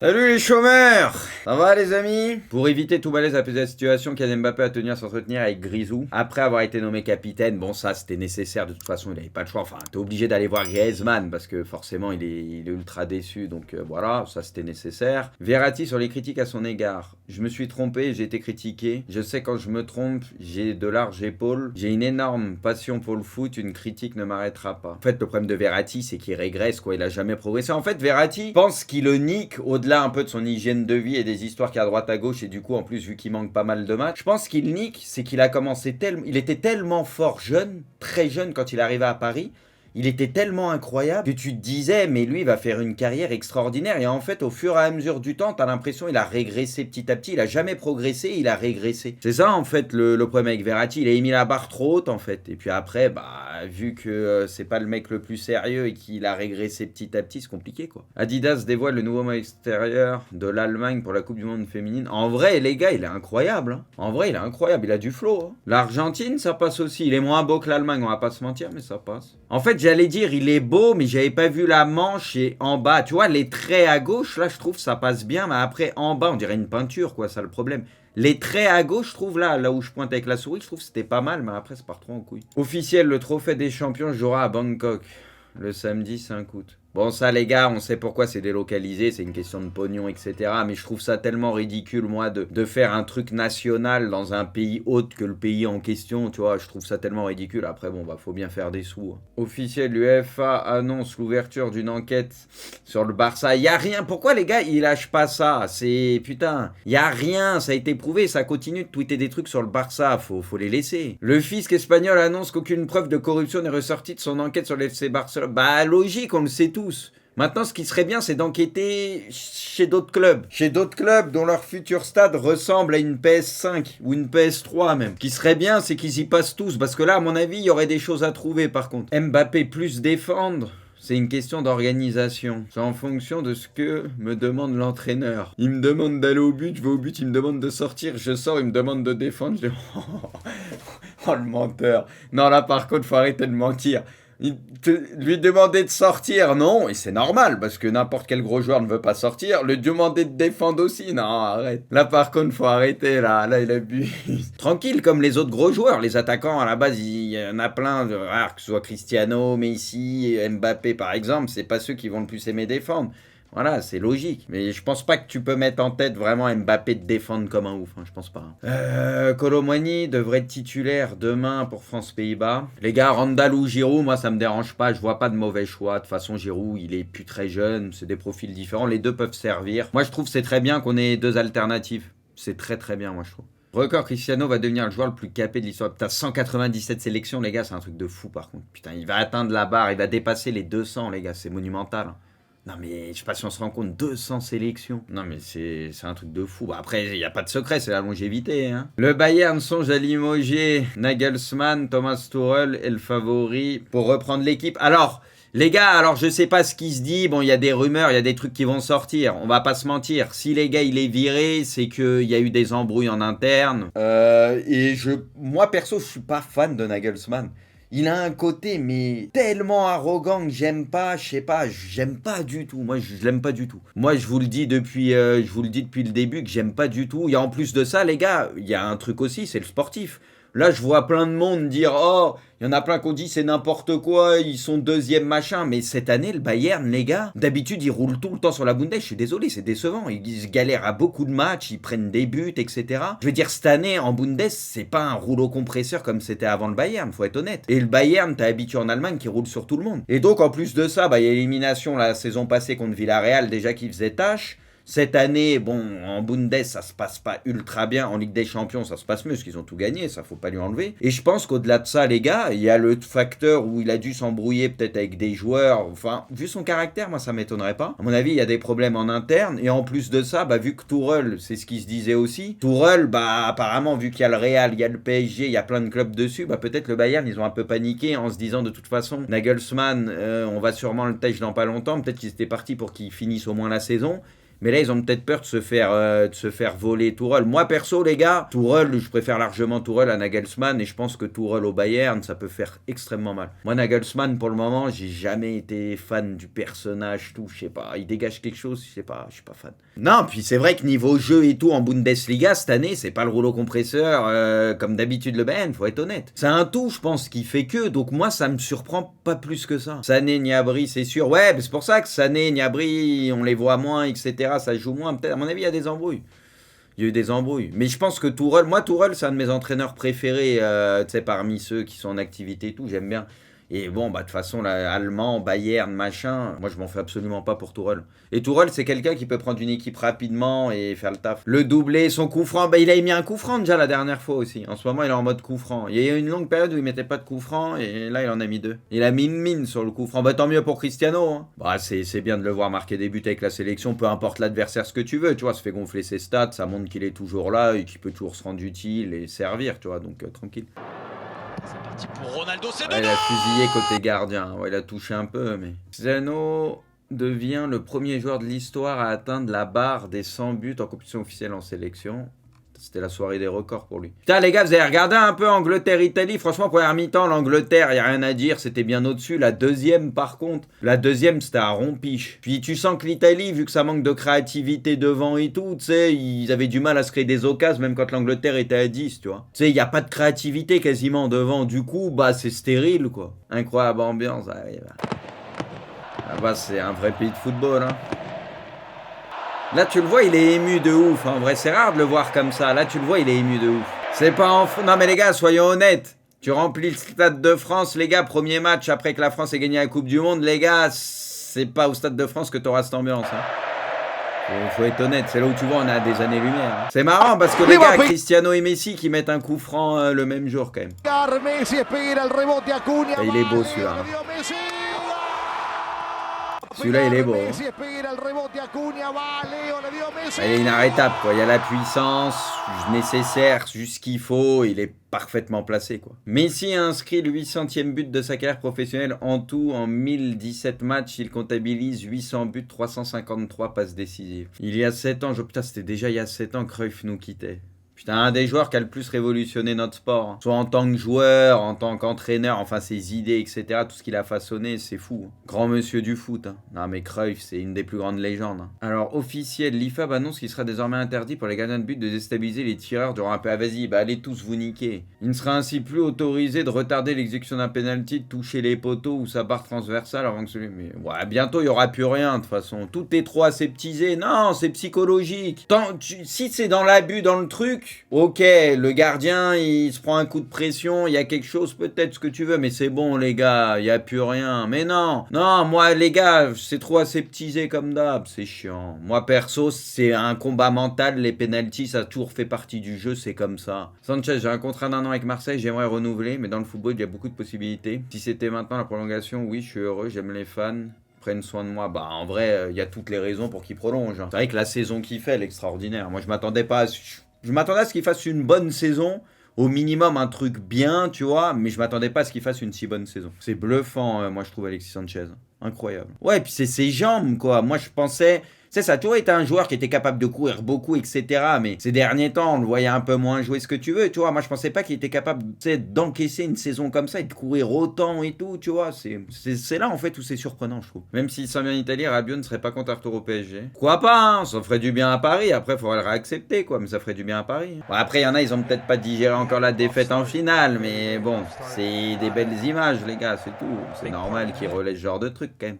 Salut les chômeurs! Ça va les amis? Pour éviter tout malaise à la situation, Kylian Mbappé a tenu à s'entretenir avec Grisou. Après avoir été nommé capitaine, bon ça c'était nécessaire, de toute façon il n'avait pas le choix. Enfin, t'es obligé d'aller voir Griezmann parce que forcément il est ultra déçu, donc voilà, ça c'était nécessaire. Verratti sur les critiques à son égard. Je me suis trompé, j'ai été critiqué. Je sais quand je me trompe, j'ai de larges épaules. J'ai une énorme passion pour le foot, une critique ne m'arrêtera pas. En fait, le problème de Verratti, c'est qu'il régresse, quoi, il a jamais progressé. En fait, Verratti pense qu'il le nique au-delà un peu de son hygiène de vie et des histoires qu'il y a à droite à gauche, et du coup, en plus, vu qu'il manque pas mal de matchs, je pense qu'il nique, c'est qu'il a commencé tellement. Il était tellement fort jeune, très jeune quand il arrivait à Paris. Il était tellement incroyable que tu te disais, mais lui, il va faire une carrière extraordinaire. Et en fait, au fur et à mesure du temps, t'as l'impression qu'il a régressé petit à petit. Il a jamais progressé, il a régressé. C'est ça, en fait, le problème avec Verratti. Il a mis la barre trop haute, en fait. Et puis après, vu que c'est pas le mec le plus sérieux et qu'il a régressé petit à petit, c'est compliqué, quoi. Adidas dévoile le nouveau mode extérieur de l'Allemagne pour la Coupe du Monde féminine. En vrai, les gars, il est incroyable. Hein. En vrai, il est incroyable. Il a du flow. Hein. L'Argentine, ça passe aussi. Il est moins beau que l'Allemagne, on va pas se mentir, mais ça passe. En fait, j'allais dire, il est beau, mais j'avais pas vu la manche et en bas. Tu vois, les traits à gauche, là, je trouve ça passe bien, mais après, en bas, on dirait une peinture, quoi, ça le problème. Les traits à gauche, je trouve là où je pointe avec la souris, je trouve que c'était pas mal, mais après, ça part trop en couille. Officiel, le trophée des champions jouera à Bangkok. Le samedi 5 août. Bon, ça, les gars, on sait pourquoi c'est délocalisé, c'est une question de pognon, etc. Mais je trouve ça tellement ridicule, moi, de faire un truc national dans un pays autre que le pays en question, tu vois. Je trouve ça tellement ridicule. Après, bon, faut bien faire des sous. Hein. Officiel, l'UEFA annonce l'ouverture d'une enquête sur le Barça. Y a rien. Pourquoi, les gars, ils lâchent pas ça? C'est, putain, y a rien. Ça a été prouvé. Ça continue de tweeter des trucs sur le Barça. Faut les laisser. Le fisc espagnol annonce qu'aucune preuve de corruption n'est ressortie de son enquête sur l'FC Barcelone. Bah, logique, on le sait tous. Maintenant, ce qui serait bien, c'est d'enquêter chez d'autres clubs. Chez d'autres clubs dont leur futur stade ressemble à une PS5 ou une PS3 même. Ce qui serait bien, c'est qu'ils y passent tous. Parce que là, à mon avis, il y aurait des choses à trouver par contre. Mbappé plus défendre. C'est une question d'organisation. C'est en fonction de ce que me demande l'entraîneur. Il me demande d'aller au but, je vais au but, il me demande de sortir, je sors, il me demande de défendre, je dis... Oh le menteur. Non, là par contre, faut arrêter de mentir. Lui demander de sortir, non, et c'est normal, parce que n'importe quel gros joueur ne veut pas sortir. Le demander de défendre aussi, non, arrête. Là, par contre, faut arrêter, là, il abuse. Tranquille, comme les autres gros joueurs, les attaquants, à la base, il y en a plein, que ce soit Cristiano, Messi, Mbappé, par exemple, c'est pas ceux qui vont le plus aimer défendre. Voilà, c'est logique. Mais je pense pas que tu peux mettre en tête vraiment Mbappé de défendre comme un ouf. Hein, je pense pas. Kolo Muani devrait être titulaire demain pour France-Pays-Bas. Les gars, Randall ou Giroud, moi ça me dérange pas. Je vois pas de mauvais choix. De toute façon, Giroud, il est plus très jeune. C'est des profils différents. Les deux peuvent servir. Moi, je trouve que c'est très bien qu'on ait deux alternatives. C'est très très bien, moi je trouve. Record, Cristiano va devenir le joueur le plus capé de l'histoire. Putain, 197 sélections, les gars, c'est un truc de fou par contre. Putain, il va atteindre la barre. Il va dépasser les 200, les gars. C'est monumental. Hein. Non mais je sais pas si on se rend compte, 200 sélections. Non mais c'est un truc de fou. Après, il n'y a pas de secret, c'est la longévité. Hein. Le Bayern songe à limoger Nagelsmann, Thomas Tuchel est le favori pour reprendre l'équipe. Alors, les gars, je sais pas ce qui se dit. Bon, il y a des rumeurs, il y a des trucs qui vont sortir. On va pas se mentir. Si les gars, il est viré, c'est qu'il y a eu des embrouilles en interne. Moi perso, je suis pas fan de Nagelsmann. Il a un côté, mais tellement arrogant que j'aime pas, je sais pas, j'aime pas du tout. Moi, je l'aime pas du tout. Moi, je vous le dis depuis le début que j'aime pas du tout. Et en plus de ça, les gars, il y a un truc aussi, c'est le sportif. Là, je vois plein de monde dire « Oh, il y en a plein qui ont dit c'est n'importe quoi, ils sont deuxième machin. » Mais cette année, le Bayern, les gars, d'habitude, ils roulent tout le temps sur la Bundes. Je suis désolé, c'est décevant. Ils galèrent à beaucoup de matchs, ils prennent des buts, etc. Je veux dire, cette année, en Bundes, c'est pas un rouleau compresseur comme c'était avant le Bayern, faut être honnête. Et le Bayern, t'as habitué en Allemagne qui roule sur tout le monde. Et donc, en plus de ça, il y a l'élimination la saison passée contre Villarreal, déjà qui faisait tâche. Cette année, bon, en Bundes, ça se passe pas ultra bien. En Ligue des Champions, ça se passe mieux, parce qu'ils ont tout gagné, ça faut pas lui enlever. Et je pense qu'au-delà de ça, les gars, il y a le facteur où il a dû s'embrouiller peut-être avec des joueurs. Enfin, vu son caractère, moi, ça m'étonnerait pas. À mon avis, il y a des problèmes en interne. Et en plus de ça, vu que Tuchel, c'est ce qui se disait aussi, Tuchel, apparemment, vu qu'il y a le Real, il y a le PSG, il y a plein de clubs dessus, peut-être le Bayern, ils ont un peu paniqué en se disant, de toute façon, Nagelsmann, on va sûrement le tèche dans pas longtemps. Peut-être qu'ils étaient partis pour qu'il finisse au moins la saison. Mais là, ils ont peut-être peur de se faire voler Tourelle. Moi, perso, les gars, Tourelle, je préfère largement Tourelle à Nagelsmann et je pense que Tourelle au Bayern, ça peut faire extrêmement mal. Moi, Nagelsmann, pour le moment, j'ai jamais été fan du personnage, tout, je sais pas. Il dégage quelque chose, je sais pas, je suis pas fan. Non, puis c'est vrai que niveau jeu et tout en Bundesliga, cette année, c'est pas le rouleau compresseur comme d'habitude le Bayern, faut être honnête. C'est un tout, je pense, qui fait que, donc moi, ça me surprend pas plus que ça. Sané, Gnabry, c'est sûr. Ouais, mais c'est pour ça que Sané, Gnabry, on les voit moins, etc. Ça joue moins. Peut-être, à mon avis, il y a des embrouilles. Il y a eu des embrouilles. Mais je pense que Tourelle, moi, Tourelle, c'est un de mes entraîneurs préférés, tu sais, parmi ceux qui sont en activité et tout. J'aime bien. Et bon, bah, de toute façon, là, Allemand, Bayern, machin, moi, je m'en fais absolument pas pour Tourelle. Et Tourelle, c'est quelqu'un qui peut prendre une équipe rapidement et faire le taf. Le doublé, son coup franc, bah, il a mis un coup franc déjà la dernière fois aussi. En ce moment, il est en mode coup franc. Il y a eu une longue période où il mettait pas de coup franc et là, il en a mis 2. Il a mis une mine sur le coup franc. Bah, tant mieux pour Cristiano. Hein. Bah, c'est bien de le voir marquer des buts avec la sélection, peu importe l'adversaire, ce que tu veux, tu vois. Ça fait gonfler ses stats, ça montre qu'il est toujours là et qu'il peut toujours se rendre utile et servir, tu vois. Donc, tranquille. C'est parti pour Ronaldo, c'est il a fusillé côté gardien. Ouais, il a touché un peu, mais... Zano devient le premier joueur de l'histoire à atteindre la barre des 100 buts en compétition officielle en sélection. C'était la soirée des records pour lui. Putain, les gars, vous avez regardé un peu Angleterre-Italie. Franchement, première mi-temps, l'Angleterre, il n'y a rien à dire. C'était bien au-dessus. La deuxième, par contre, c'était à rompiche. Puis tu sens que l'Italie, vu que ça manque de créativité devant et tout, tu sais, ils avaient du mal à se créer des occasions, même quand l'Angleterre était à 10, tu vois. Tu sais, il n'y a pas de créativité quasiment devant. Du coup, bah, c'est stérile, quoi. Incroyable ambiance. Là-bas, c'est un vrai pays de football, hein. Là, tu le vois, il est ému de ouf. En vrai, c'est rare de le voir comme ça. Là, tu le vois, il est ému de ouf. C'est pas en... Non, mais les gars, soyons honnêtes. Tu remplis le Stade de France, les gars, premier match après que la France ait gagné la Coupe du Monde. Les gars, c'est pas au Stade de France que t'auras cette ambiance. Hein. Faut être honnête, c'est là où tu vois, on a des années-lumière. Hein. C'est marrant parce que les gars, Cristiano et Messi qui mettent un coup franc le même jour quand même. Et il est beau celui-là. Hein. Celui-là, il est beau. Il est inarrêtable, quoi. Il y a la puissance nécessaire, juste ce qu'il faut. Il est parfaitement placé, quoi. Messi a inscrit le 800e but de sa carrière professionnelle en tout. En 1017 matchs, il comptabilise 800 buts, 353 passes décisives. Il y a 7 ans, putain, c'était déjà il y a 7 ans que Cruyff nous quittait. Putain, un des joueurs qui a le plus révolutionné notre sport. Hein. Soit en tant que joueur, en tant qu'entraîneur, enfin ses idées, etc. Tout ce qu'il a façonné, c'est fou. Hein. Grand monsieur du foot. Hein. Non mais Cruyff, c'est une des plus grandes légendes. Hein. Alors, officiel, l'IFAB annonce qu'il sera désormais interdit pour les gardiens de but de déstabiliser les tireurs durant un peu. Ah vas-y, bah allez tous vous niquer. Il ne sera ainsi plus autorisé de retarder l'exécution d'un penalty, de toucher les poteaux ou sa barre transversale avant que celui... Mais ouais, bientôt, il n'y aura plus rien de toute façon. Tout est trop aseptisé. Non, c'est psychologique. Si c'est dans l'abus, dans le truc... Ok, le gardien, il se prend un coup de pression, il y a quelque chose, peut-être ce que tu veux, mais c'est bon, les gars, il n'y a plus rien. Mais non, moi, les gars, c'est trop aseptisé comme d'hab, c'est chiant. Moi, perso, c'est un combat mental, les pénaltys, ça a toujours fait partie du jeu, c'est comme ça. Sanchez, j'ai un contrat d'1 an avec Marseille, j'aimerais renouveler, mais dans le football, il y a beaucoup de possibilités. Si c'était maintenant la prolongation, oui, je suis heureux, j'aime les fans. Prennent soin de moi. Bah, en vrai, il y a toutes les raisons pour qu'il prolonge. Hein. C'est vrai que la saison qu'il fait, elle est extraordinaire. Moi, je m'attendais pas à... Je m'attendais à ce qu'il fasse une bonne saison, au minimum un truc bien, tu vois, mais je m'attendais pas à ce qu'il fasse une si bonne saison. C'est bluffant, moi je trouve Alexis Sanchez. Incroyable. Ouais, et puis c'est ses jambes, quoi. Moi je pensais... Tu sais, ça a toujours été un joueur qui était capable de courir beaucoup, etc. Mais ces derniers temps, on le voyait un peu moins jouer ce que tu veux, tu vois. Moi, je pensais pas qu'il était capable, tu sais, d'encaisser une saison comme ça et de courir autant et tout, tu vois. C'est là, en fait, où c'est surprenant, je trouve. Même s'il s'en vient en Italie, Rabiot ne serait pas contre retour au PSG. Quoi pas, hein, ça ferait du bien à Paris. Après, il faudrait le réaccepter, quoi. Mais ça ferait du bien à Paris. Bon, après, il y en a, ils ont peut-être pas digéré encore la défaite en finale. Mais bon, c'est des belles images, les gars, c'est tout. C'est normal qu'ils relaient ce genre de trucs, quand même.